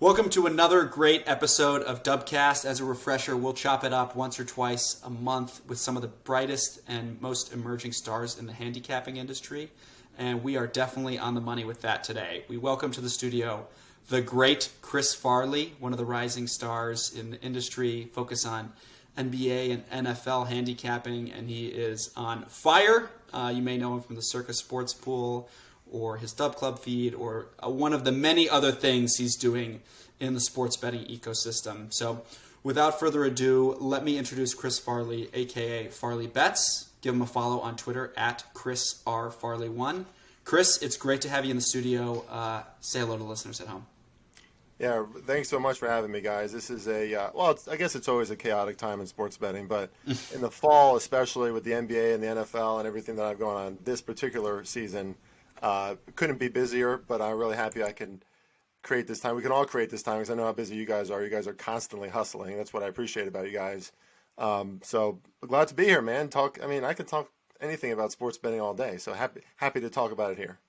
Welcome to another great episode of DubCast. As a refresher, we'll chop it up once or twice a month with some of the brightest and most emerging stars in the handicapping industry, and we are definitely on the money with that today. We welcome to the studio the great Chris Farley, one of the rising stars in the industry, focus on NBA and NFL handicapping, and he is on fire. You may know him from the Circa Sports Pool, or his Dub Club feed, or one of the many other things he's doing in the sports betting ecosystem. So without further ado, let me introduce Chris Farley, aka FarleyBets. Give him a follow on Twitter at ChrisRFarley1. Chris, it's great to have you in the studio. Say hello to listeners at home. Yeah, thanks so much for having me, guys. This is I guess it's always a chaotic time in sports betting, but in the fall, especially with the NBA and the NFL and everything that I've going on this particular season, couldn't be busier, but I'm really happy I can create this time. We can all create this time because I know how busy you guys are. You guys are constantly hustling. That's what I appreciate about you guys. So glad to be here, man. I could talk anything about sports betting all day. So happy to talk about it here.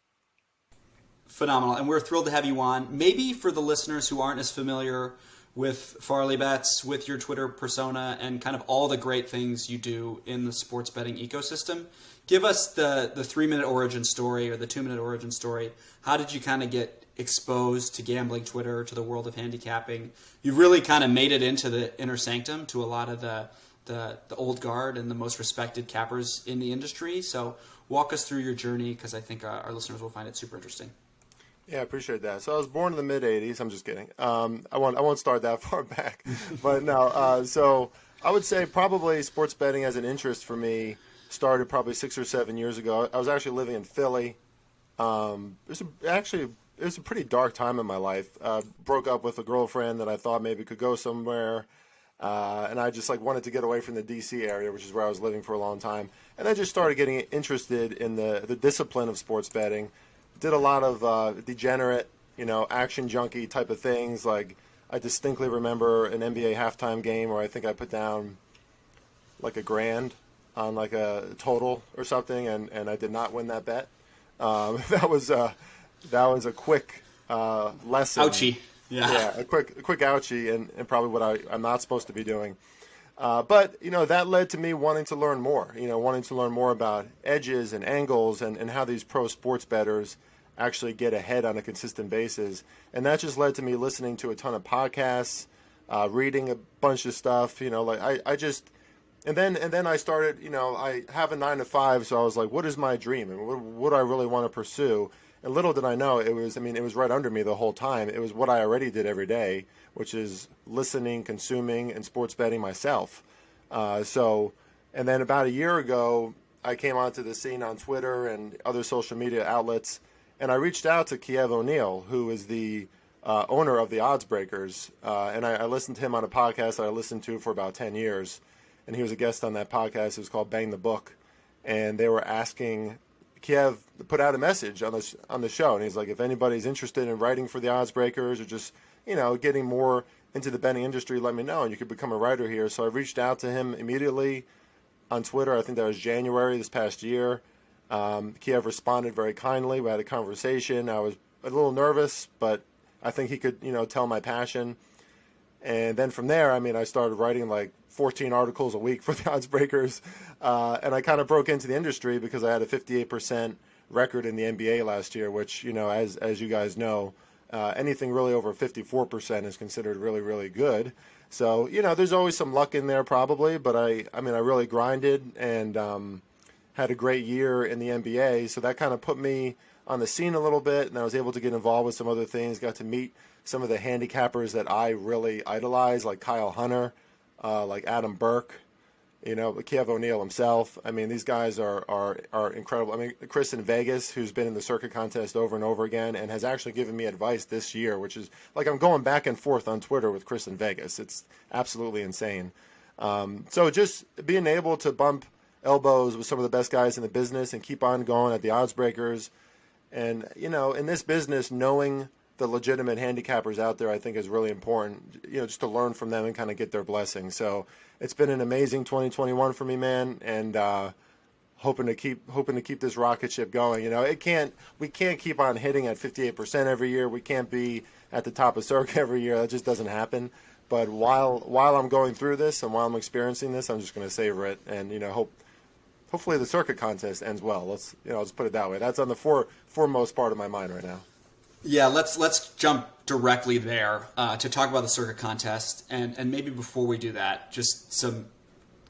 Phenomenal. And we're thrilled to have you on. Maybe for the listeners who aren't as familiar with FarleyBets, with your Twitter persona, and kind of all the great things you do in the sports betting ecosystem, give us the 3-minute origin story or the 2-minute origin story. How did you kind of get exposed to gambling Twitter, to the world of handicapping? You really kind of made it into the inner sanctum to a lot of the old guard and the most respected cappers in the industry. So walk us through your journey, because I think our listeners will find it super interesting. Yeah, I appreciate that. So I was born in the mid-'80s. I'm just kidding. I won't start that far back. But no, so I would say probably sports betting as an interest for me started probably 6 or 7 years ago. I was actually living in Philly. It was a pretty dark time in my life. Broke up with a girlfriend that I thought maybe could go somewhere. And I just wanted to get away from the D.C. area, which is where I was living for a long time. And I just started getting interested in the discipline of sports betting. Did a lot of degenerate, action junkie type of things. Like, I distinctly remember an NBA halftime game where I think I put down like $1,000 on like a total or something, and I did not win that bet. That was a quick lesson. Ouchie. Yeah, a quick ouchie, and probably what I'm not supposed to be doing. But that led to me wanting to learn more. Wanting to learn more about edges and angles and how these pro sports bettors actually get ahead on a consistent basis. And that just led to me listening to a ton of podcasts, reading a bunch of stuff. And then I started. I have a 9-to-5, so I was like, what is my dream and what do I really want to pursue? And little did I know it was right under me the whole time. It was what I already did every day, which is listening, consuming, and sports betting myself. And then about a year ago, I came onto the scene on Twitter and other social media outlets, and I reached out to Kiev O'Neill, who is the owner of the Odds Breakers, and I listened to him on a podcast that I listened to for about 10 years, and he was a guest on that podcast. It was called Bang the Book, and they were asking Kiev put out a message on the show, and he's like, if anybody's interested in writing for the Odds Breakers or just getting more into the betting industry, let me know, and you could become a writer here. So I reached out to him immediately on Twitter. I think that was January this past year. Kiev responded very kindly. We had a conversation. I was a little nervous, but I think he could tell my passion. And then from there, I started writing like 14 articles a week for the Odds Breakers, and I kind of broke into the industry because I had a 58% record in the NBA last year, which as you guys know, anything really over 54% is considered really, really good. So there's always some luck in there probably, but I really grinded and had a great year in the NBA. So that kind of put me on the scene a little bit, and I was able to get involved with some other things. Got to meet some of the handicappers that I really idolize, like Kyle Hunter, like Adam Burke, Kiev O'Neill himself. These guys are incredible. Chris in Vegas, who's been in the Circa contest over and over again and has actually given me advice this year, which is like I'm going back and forth on Twitter with Chris in Vegas. It's absolutely insane. So just being able to bump elbows with some of the best guys in the business and keep on going at the Odds Breakers. And, in this business, knowing the legitimate handicappers out there, I think is really important, just to learn from them and kind of get their blessing. So it's been an amazing 2021 for me, man. And hoping to keep this rocket ship going. We can't keep on hitting at 58% every year. We can't be at the top of Circa every year. That just doesn't happen. But while I'm going through this and while I'm experiencing this, I'm just going to savor it and hopefully the Circa contest ends well. Let's put it that way. That's on the foremost part of my mind right now. Yeah, let's jump directly there to talk about the Circa contest, and maybe before we do that, just some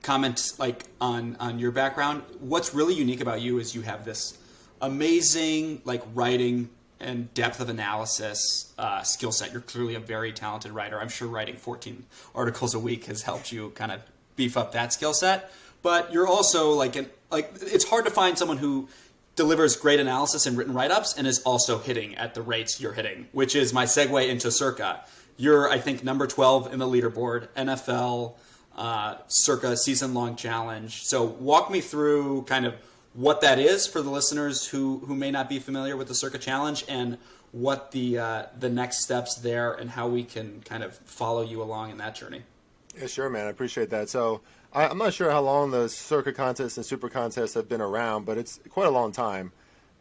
comments on your background. What's really unique about you is you have this amazing writing and depth of analysis skill set. You're clearly a very talented writer. I'm sure writing 14 articles a week has helped you kind of beef up that skill set. But you're also it's hard to find someone who delivers great analysis and written write-ups and is also hitting at the rates you're hitting, which is my segue into Circa. You're, I think, number 12 in the leaderboard, NFL Circa season-long challenge. So walk me through kind of what that is for the listeners who may not be familiar with the Circa challenge, and what the next steps there and how we can kind of follow you along in that journey. Yeah, sure, man. I appreciate that. So I'm not sure how long the Circa contest and Super contest have been around, but it's quite a long time.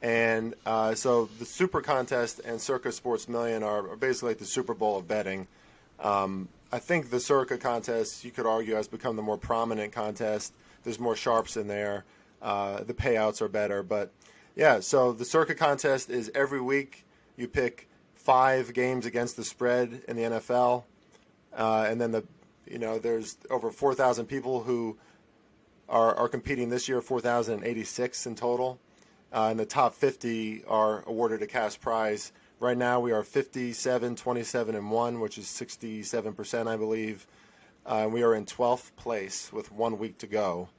And so the Super contest and Circa Sports Million are basically like the Super Bowl of betting. I think the Circa contest, you could argue, has become the more prominent contest. There's more sharps in there. The payouts are better. But, yeah, so the Circa contest is every week you pick 5 games against the spread in the NFL. And then there's over 4,000 people who are competing this year, 4,086 in total. And the top 50 are awarded a cash prize. Right now we are 57, 27, and 1, which is 67%, I believe. We are in 12th place with 1 week to go,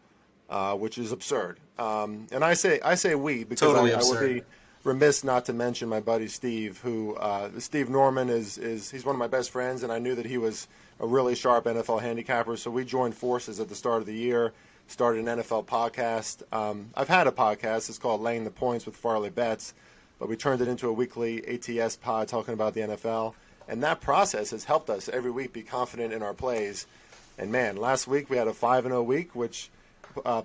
which is absurd. And I say we because totally I would be remiss not to mention my buddy Steve, who Steve Norman he's one of my best friends, and I knew that he was a really sharp NFL handicapper. So we joined forces at the start of the year, started an NFL podcast. I've had a podcast. It's called Laying the Points with FarleyBets, but we turned it into a weekly ATS pod talking about the NFL. And that process has helped us every week be confident in our plays. And, man, last week we had a 5-0 week, which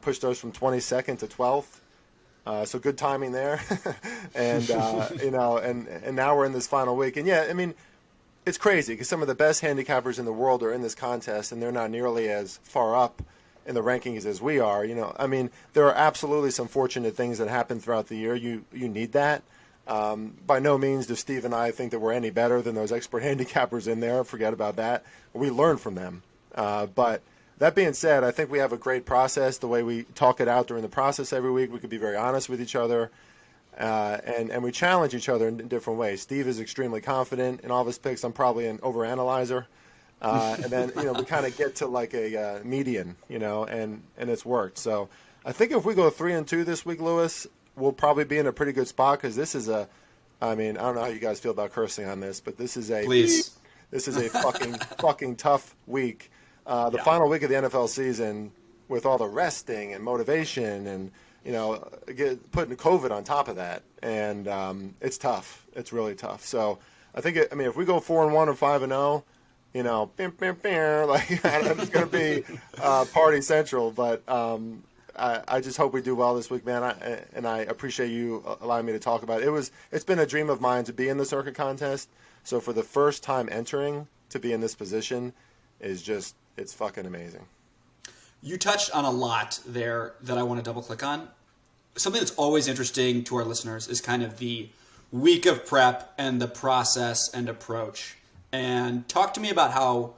pushed us from 22nd to 12th. So good timing there. And, and now we're in this final week. And, yeah, I mean, it's crazy because some of the best handicappers in the world are in this contest, and they're not nearly as far up in the rankings as we are. I mean, there are absolutely some fortunate things that happen throughout the year. You need that. By no means do Steve and I think that we're any better than those expert handicappers in there. Forget about that. We learn from them. But that being said, I think we have a great process. The way we talk it out during the process every week, we could be very honest with each other. And we challenge each other in different ways. Steve is extremely confident in all of his picks. I'm probably an overanalyzer. And then, we kind of get to like a median, and it's worked. So I think if we go 3-2 this week, Lewis, we'll probably be in a pretty good spot because this is I don't know how you guys feel about cursing on this, but this is a fucking tough week. The final week of the NFL season with all the resting and motivation and, putting COVID on top of that. And it's tough. It's really tough. So I think, if we go 4-1 or 5-0, it's going to be party central. But I just hope we do well this week, man. I appreciate you allowing me to talk about it. It's been a dream of mine to be in the Circa contest. So for the first time entering to be in this position it's fucking amazing. You touched on a lot there that I want to double click on. Something that's always interesting to our listeners is kind of the week of prep and the process and approach. And talk to me about how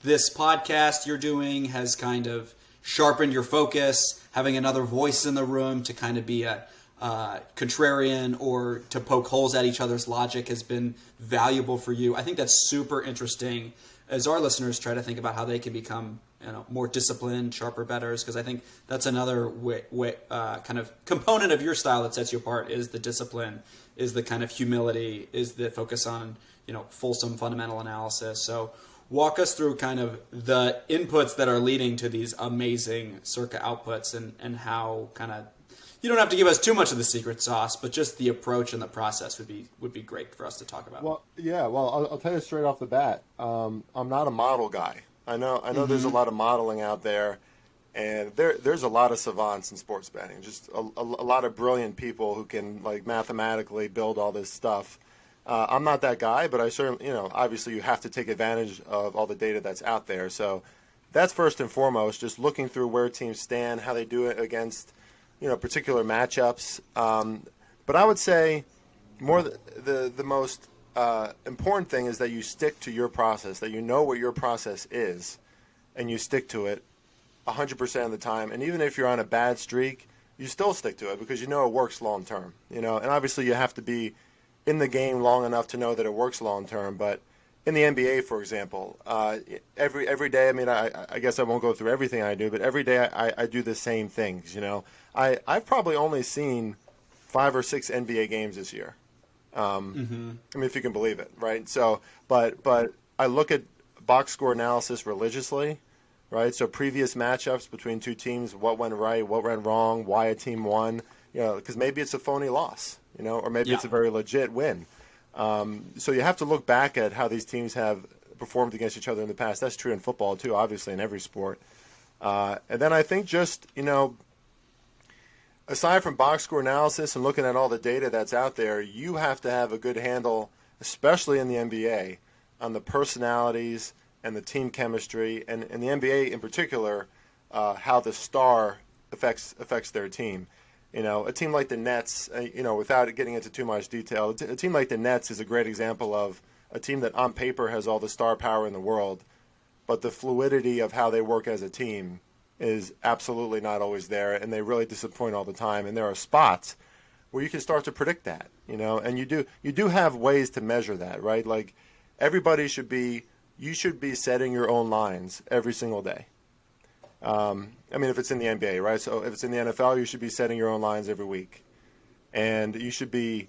this podcast you're doing has kind of sharpened your focus, having another voice in the room to kind of be a contrarian or to poke holes at each other's logic has been valuable for you. I think that's super interesting as our listeners try to think about how they can become more disciplined, sharper bettors, because I think that's another kind of component of your style that sets you apart is the discipline, is the kind of humility, is the focus on fulsome fundamental analysis. So walk us through kind of the inputs that are leading to these amazing Circa outputs and how kind of, you don't have to give us too much of the secret sauce, but just the approach and the process would be great for us to talk about. Well, yeah. Well, I'll tell you straight off the bat. I'm not a model guy. I know. There's a lot of modeling out there, and there's a lot of savants in sports betting. Just a lot of brilliant people who can mathematically build all this stuff. I'm not that guy, but I certainly, obviously you have to take advantage of all the data that's out there. So that's first and foremost, just looking through where teams stand, how they do it against, particular matchups. But I would say more the most important thing is that you stick to your process, that you know what your process is, and you stick to it 100% of the time. And even if you're on a bad streak, you still stick to it because it works long term. And obviously you have to be in the game long enough to know that it works long term. But in the NBA, for example, every day, I mean, I guess I won't go through everything I do, but every day I do the same things. I've probably only seen 5 or 6 NBA games this year. I mean, if you can believe it, right? So, but I look at box score analysis religiously, right? So previous matchups between two teams, what went right, what went wrong, why a team won, because maybe it's a phony loss, or maybe it's a very legit win. So you have to look back at how these teams have performed against each other in the past. That's true in football too, obviously, in every sport. And then I think just, aside from box score analysis and looking at all the data that's out there, you have to have a good handle, especially in the NBA, on the personalities and the team chemistry, and in the NBA in particular, how the star affects their team. A team like the Nets, without getting into too much detail, a team like the Nets is a great example of a team that on paper has all the star power in the world, but the fluidity of how they work as a team is absolutely not always there, and they really disappoint all the time. And there are spots where you can start to predict that, and you do have ways to measure that, right? Like you should be setting your own lines every single day. I mean, if it's in the NBA, right? So if it's in the NFL, you should be setting your own lines every week, and you should be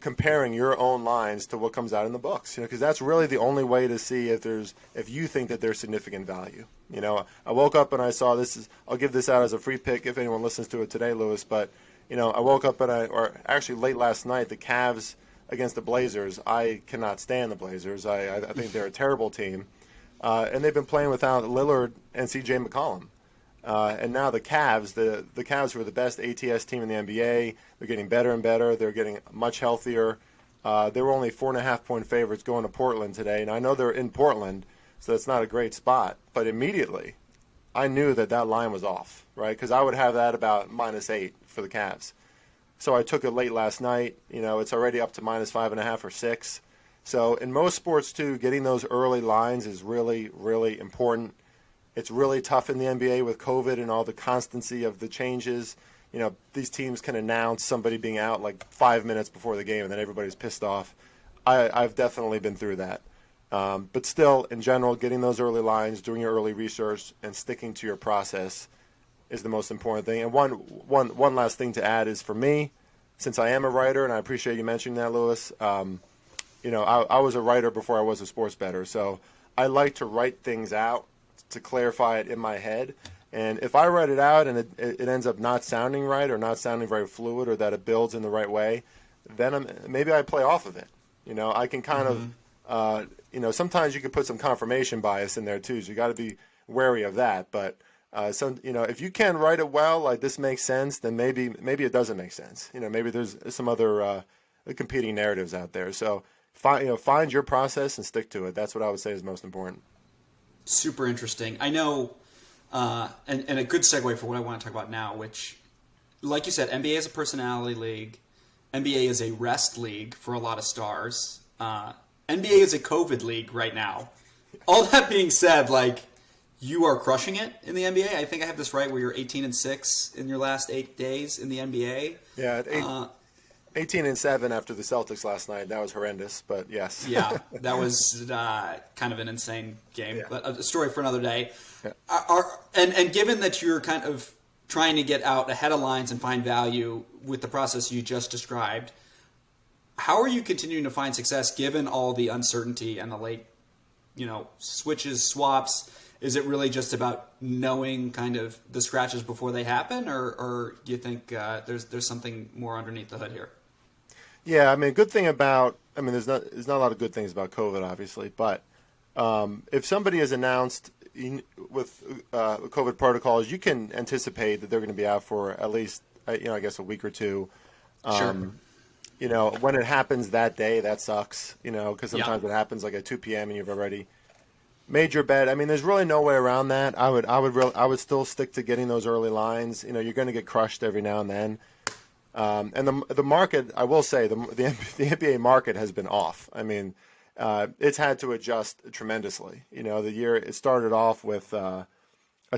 comparing your own lines to what comes out in the books, because that's really the only way to see if you think that there's significant value. I woke up and I saw I'll give this out as a free pick if anyone listens to it today, Lewis, but I woke up or actually late last night, the Cavs against the Blazers. I cannot stand the Blazers. I think they're a terrible team. And they've been playing without Lillard and C.J. McCollum. And now the Cavs, the Cavs who are the best ATS team in the NBA, they're getting better and better. They're getting much healthier. They were only 4.5-point favorites going to Portland today. And I know they're in Portland, so that's not a great spot. But immediately, I knew that line was off, right? Because I would have that about -8 for the Cavs. So I took it late last night. It's already up to -5.5 or 6. So in most sports, too, getting those early lines is really, really important. It's really tough in the NBA with COVID and all the constancy of the changes. These teams can announce somebody being out like 5 minutes before the game, and then everybody's pissed off. I've definitely been through that. But still, in general, getting those early lines, doing your early research, and sticking to your process is the most important thing. And one last thing to add is for me, since I am a writer, and I appreciate you mentioning that, Lewis, I was a writer before I was a sports bettor, so I like to write things out to clarify it in my head. And if I write it out and it ends up not sounding right or not sounding very fluid or that it builds in the right way, then maybe I play off of it. I can kind of, sometimes you can put some confirmation bias in there too, so you got to be wary of that. But if you can write it well, like this makes sense, then maybe it doesn't make sense. Maybe there's some other competing narratives out there. So find your process and stick to it. That's what I would say is most important. Super interesting. I know, and a good segue for what I want to talk about now, which, like you said, NBA is a personality league. NBA is a rest league for a lot of stars. NBA is a COVID league right now. All that being said, you are crushing it in the NBA. I think I have this right, where you're 18-6 in your last 8 days in the NBA. Yeah, 18-7 after the Celtics last night. That was horrendous, but yes. Yeah, that was kind of an insane game. Yeah. But a story for another day. Yeah. And given that you're kind of trying to get out ahead of lines and find value with the process you just described, how are you continuing to find success given all the uncertainty and the late, switches, swaps? Is it really just about knowing kind of the scratches before they happen, or do you think there's something more underneath the hood here? Yeah, I mean, there's not a lot of good things about COVID, obviously, but if somebody is announced with COVID protocols, you can anticipate that they're going to be out for at least, I guess, a week or two. Sure. when it happens that day, that sucks, because Yeah. sometimes it happens like at 2 p.m. and you've already made your bet. I mean, there's really no way around that. I would still stick to getting those early lines. You're going to get crushed every now and then. And the market, I will say, the NBA market has been off. I mean, it's had to adjust tremendously. The year it started off with a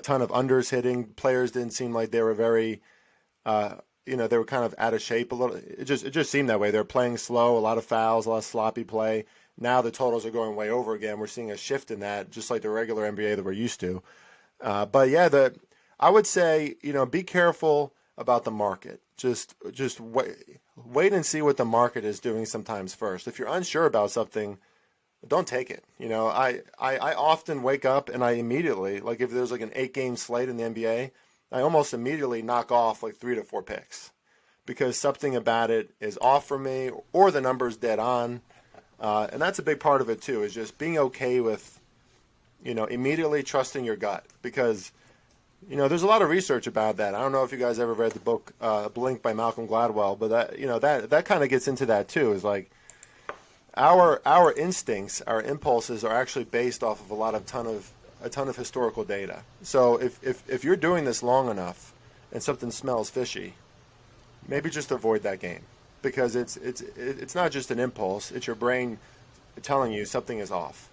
ton of unders hitting. Players didn't seem like they were very, they were kind of out of shape a little. It just seemed that way. They're playing slow, a lot of fouls, a lot of sloppy play. Now the totals are going way over again. We're seeing a shift in that, just like the regular NBA that we're used to. But yeah, I would say, be careful about the market. Just wait and see what the market is doing sometimes first. If you're unsure about something, don't take it. I often wake up and I immediately, like if there's like an 8-game slate in the NBA, I almost immediately knock off like 3 to 4 picks because something about it is off for me or the number's dead on. And that's a big part of it too, is just being okay with, immediately trusting your gut because there's a lot of research about that. I don't know if you guys ever read the book Blink by Malcolm Gladwell, but that kind of gets into that too. Is like our instincts, our impulses are actually based off of a ton of historical data. So if you're doing this long enough and something smells fishy, maybe just avoid that game because it's not just an impulse; it's your brain telling you something is off.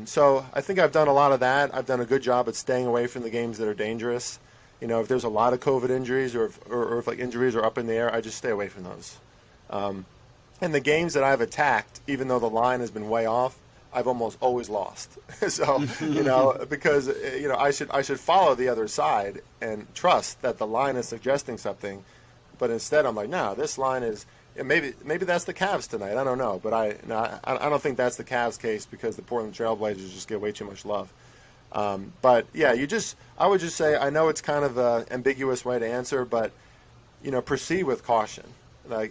So I think I've done a lot of that. I've done a good job at staying away from the games that are dangerous. If there's a lot of COVID injuries or if like injuries are up in the air, I just stay away from those. And the games that I've attacked, even though the line has been way off, I've almost always lost. So, because, I should follow the other side and trust that the line is suggesting something. But instead I'm like, no, this line is, maybe that's the Cavs tonight. I don't know. But I don't think that's the Cavs case because the Portland Trailblazers just get way too much love. But yeah, I would just say, I know it's kind of an ambiguous way to answer, but, proceed with caution.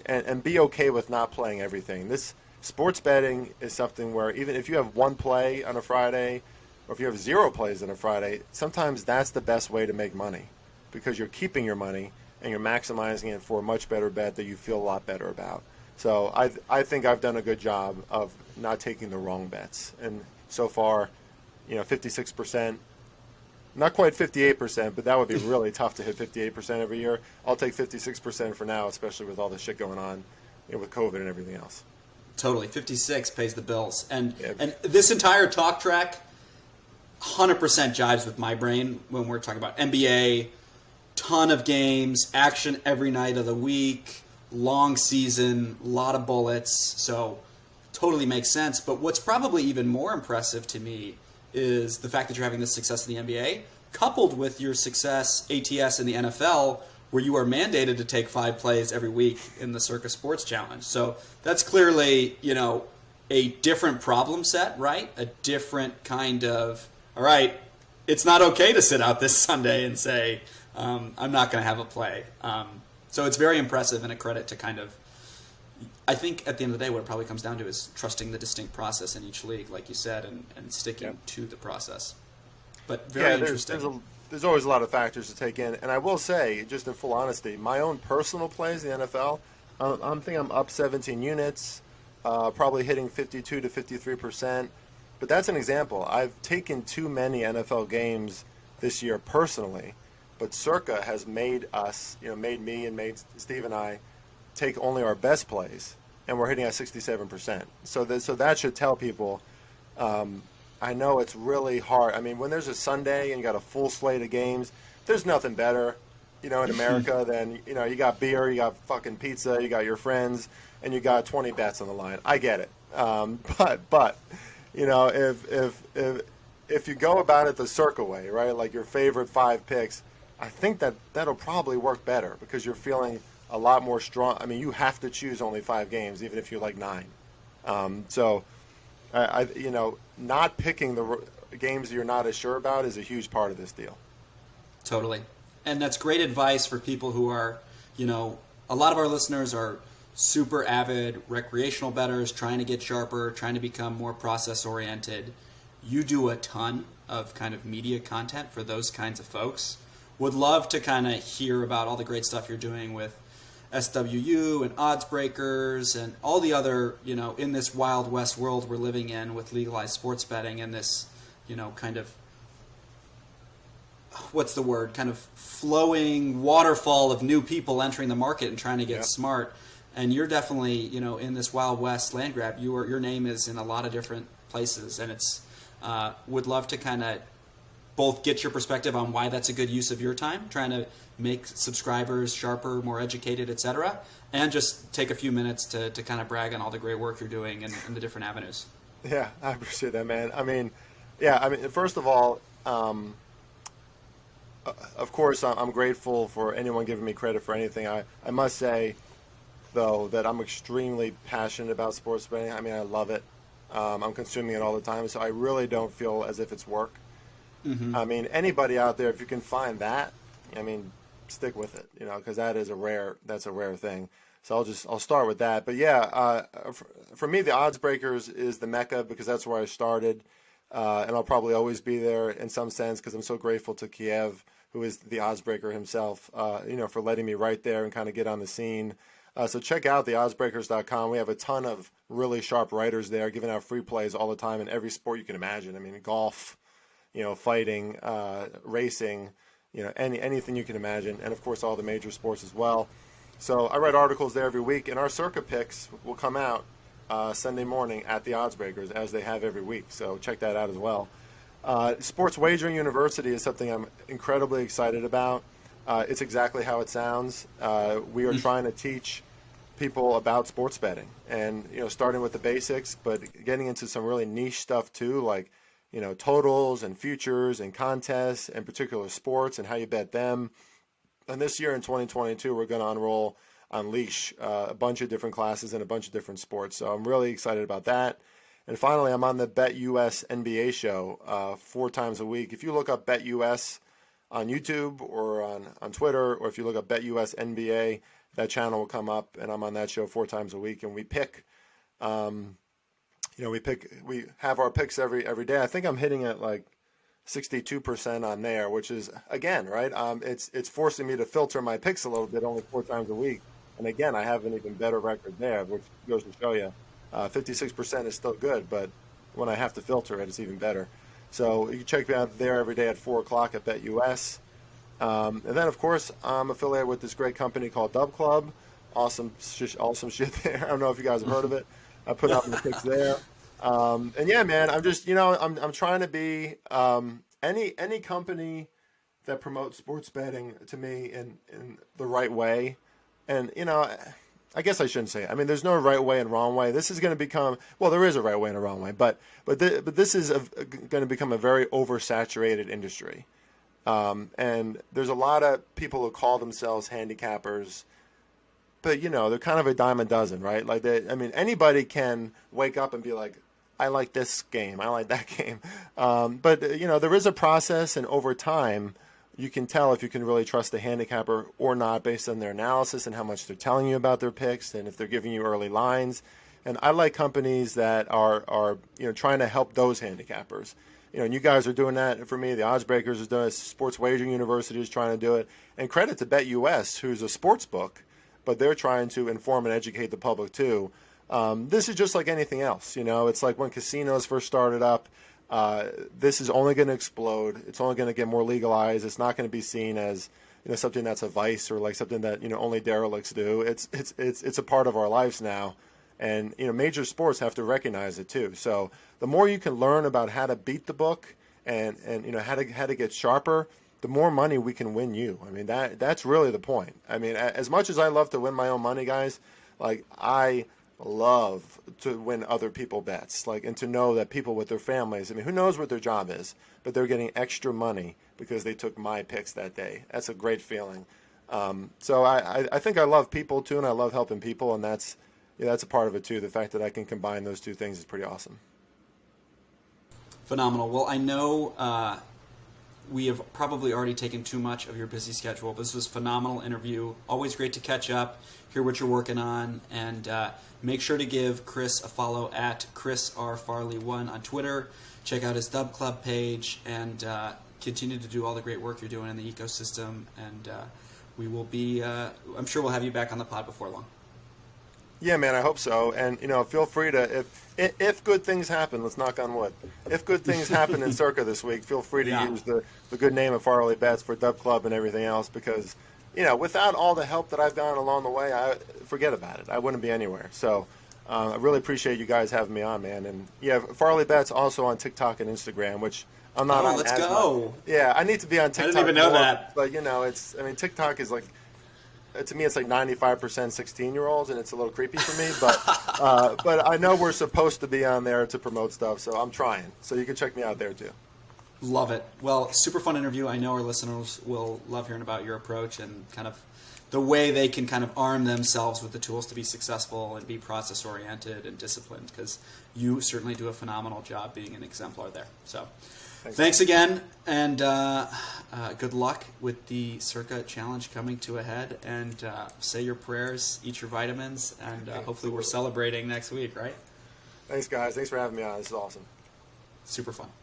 And be okay with not playing everything. This sports betting is something where even if you have one play on a Friday, or if you have 0 plays on a Friday, sometimes that's the best way to make money because you're keeping your money and you're maximizing it for a much better bet that you feel a lot better about. So I think I've done a good job of not taking the wrong bets. And so far, 56%. Not quite 58%, but that would be really tough to hit 58% every year. I'll take 56% for now, especially with all the shit going on with COVID and everything else. Totally. 56 pays the bills. And Yeah. and this entire talk track 100% jives with my brain when we're talking about NBA, ton of games, action every night of the week, long season, a lot of bullets. So totally makes sense. But what's probably even more impressive to me is the fact that you're having this success in the NBA, coupled with your success ATS in the NFL, where you are mandated to take 5 plays every week in the Circa Sports Challenge. So that's clearly, a different problem set, right? A different kind of, all right, it's not okay to sit out this Sunday and say, I'm not going to have a play. So it's very impressive and a credit to kind of, I think at the end of the day, what it probably comes down to is trusting the distinct process in each league, like you said, and sticking to the process. But very interesting. There's always a lot of factors to take in. And I will say, just in full honesty, my own personal plays in the NFL, I'm up 17 units, probably hitting 52 to 53%. But that's an example. I've taken too many NFL games this year personally, but Circa has made us, made me and made Steve and I take only our best plays, and we're hitting at 67%. So that should tell people, I know it's really hard. I mean, when there's a Sunday and you got a full slate of games, there's nothing better, in America than, you got beer, you got fucking pizza, you got your friends, and you got 20 bets on the line. I get it. But if you go about it the Circa way, right, like your favorite 5 picks, I think that'll probably work better because you're feeling a lot more strong. I mean, you have to choose only 5 games, even if you like 9. Not picking the games you're not as sure about is a huge part of this deal. Totally. And that's great advice for people who are, a lot of our listeners are super avid recreational bettors, trying to get sharper, trying to become more process oriented. You do a ton of kind of media content for those kinds of folks. Would love to kind of hear about all the great stuff you're doing with SWU and odds breakers and all the other, in this Wild West world we're living in with legalized sports betting and this, kind of, what's the word, kind of flowing waterfall of new people entering the market and trying to get smart. And you're definitely, in this Wild West land grab, your name is in a lot of different places. And it's, would love to kind of both get your perspective on why that's a good use of your time, trying to make subscribers sharper, more educated, etc., and just take a few minutes to kind of brag on all the great work you're doing in the different avenues. Yeah, I appreciate that, man. First of all, of course, I'm grateful for anyone giving me credit for anything. I must say, though, that I'm extremely passionate about sports betting. I love it. I'm consuming it all the time, so I really don't feel as if it's work. Mm-hmm. Anybody out there, if you can find that, stick with it, because that's a rare thing. So I'll start with that. But for me, the odds breakers is the mecca because that's where I started, and I'll probably always be there in some sense because I'm so grateful to Kiev, who is the odds breaker himself, for letting me right there and kind of get on the scene. So check out theoddsbreakers.com. We have a ton of really sharp writers there, giving out free plays all the time in every sport you can imagine. Golf, fighting, racing, anything you can imagine, and of course all the major sports as well. So I write articles there every week, and our Circa picks will come out Sunday morning at the Odds Breakers, as they have every week. So check that out as well. Sports Wagering University is something I'm incredibly excited about. It's exactly how it sounds. We are trying to teach people about sports betting, and starting with the basics, but getting into some really niche stuff too, like totals and futures and contests and particular sports and how you bet them. And this year in 2022, we're going to unleash a bunch of different classes and a bunch of different sports. So I'm really excited about that. And finally, I'm on the BetUS NBA show 4 times a week. If you look up BetUS on YouTube or on Twitter, or if you look up BetUS NBA, that channel will come up, and I'm on that show 4 times a week. And we pick, we have our picks every day. I think I'm hitting at like 62% on there, which is, again, right? It's forcing me to filter my picks a little bit, only 4 times a week. And again, I have an even better record there, which goes to show you 56% is still good, but when I have to filter it, it's even better. So you can check me out there every day at 4 o'clock at BetUS. And then, of course, I'm affiliated with this great company called DubClub. Awesome shit there. I don't know if you guys have heard of it. I put out the picks there. And yeah, man, I'm just, I'm trying to be any company that promotes sports betting to me in the right way. And, I guess I shouldn't say it. There's no right way and wrong way. This is going to become, well, there is a right way and a wrong way, but this is going to become a very oversaturated industry. And there's a lot of people who call themselves handicappers, but they're kind of a dime a dozen, right? Like anybody can wake up and be like, I like this game, I like that game. But there is a process, and over time, you can tell if you can really trust the handicapper or not based on their analysis and how much they're telling you about their picks and if they're giving you early lines. And I like companies that are trying to help those handicappers. And you guys are doing that for me. The Odds Breakers is doing it. Sports Wagering University is trying to do it. And credit to BetUS, who's a sports book, but they're trying to inform and educate the public too. This is just like anything else. It's like when casinos first started up. This is only going to explode. It's only going to get more legalized. It's not going to be seen as something that's a vice or like something that only derelicts do. It's a part of our lives now, and major sports have to recognize it too. So the more you can learn about how to beat the book and how to get sharper, the more money we can win you. That's really the point. As much as I love to win my own money, guys, like I love to win other people bets, and to know that people with their families, who knows what their job is, but they're getting extra money because they took my picks that day. That's a great feeling. So I think I love people too, and I love helping people, and that's a part of it too. The fact that I can combine those two things is pretty awesome. Phenomenal. Well, I know we have probably already taken too much of your busy schedule. This was a phenomenal interview. Always great to catch up, hear what you're working on, and make sure to give Chris a follow at Chris R. Farley1 on Twitter. Check out his Dub Club page, and continue to do all the great work you're doing in the ecosystem. And we will be. I'm sure we'll have you back on the pod before long. Yeah, man, I hope so. And feel free to if good things happen. Let's knock on wood. If good things happen in Circa this week, feel free to use the good name of FarleyBets for Dub Club and everything else, because without all the help that I've gotten along the way, forget about it. I wouldn't be anywhere. So I really appreciate you guys having me on, man. And yeah, FarleyBets also on TikTok and Instagram, which I'm not on. Let's go. Yeah, I need to be on TikTok. I didn't even know more, that. But TikTok is like. To me, it's like 95% 16-year-olds, and it's a little creepy for me. But I know we're supposed to be on there to promote stuff, so I'm trying. So you can check me out there too. Love it. Well, super fun interview. I know our listeners will love hearing about your approach and kind of the way they can kind of arm themselves with the tools to be successful and be process-oriented and disciplined, because you certainly do a phenomenal job being an exemplar there. So thanks again, and good luck with the Circa Challenge coming to a head. And say your prayers, eat your vitamins, and hopefully we're celebrating next week, right? Thanks, guys. Thanks for having me on. This is awesome. Super fun.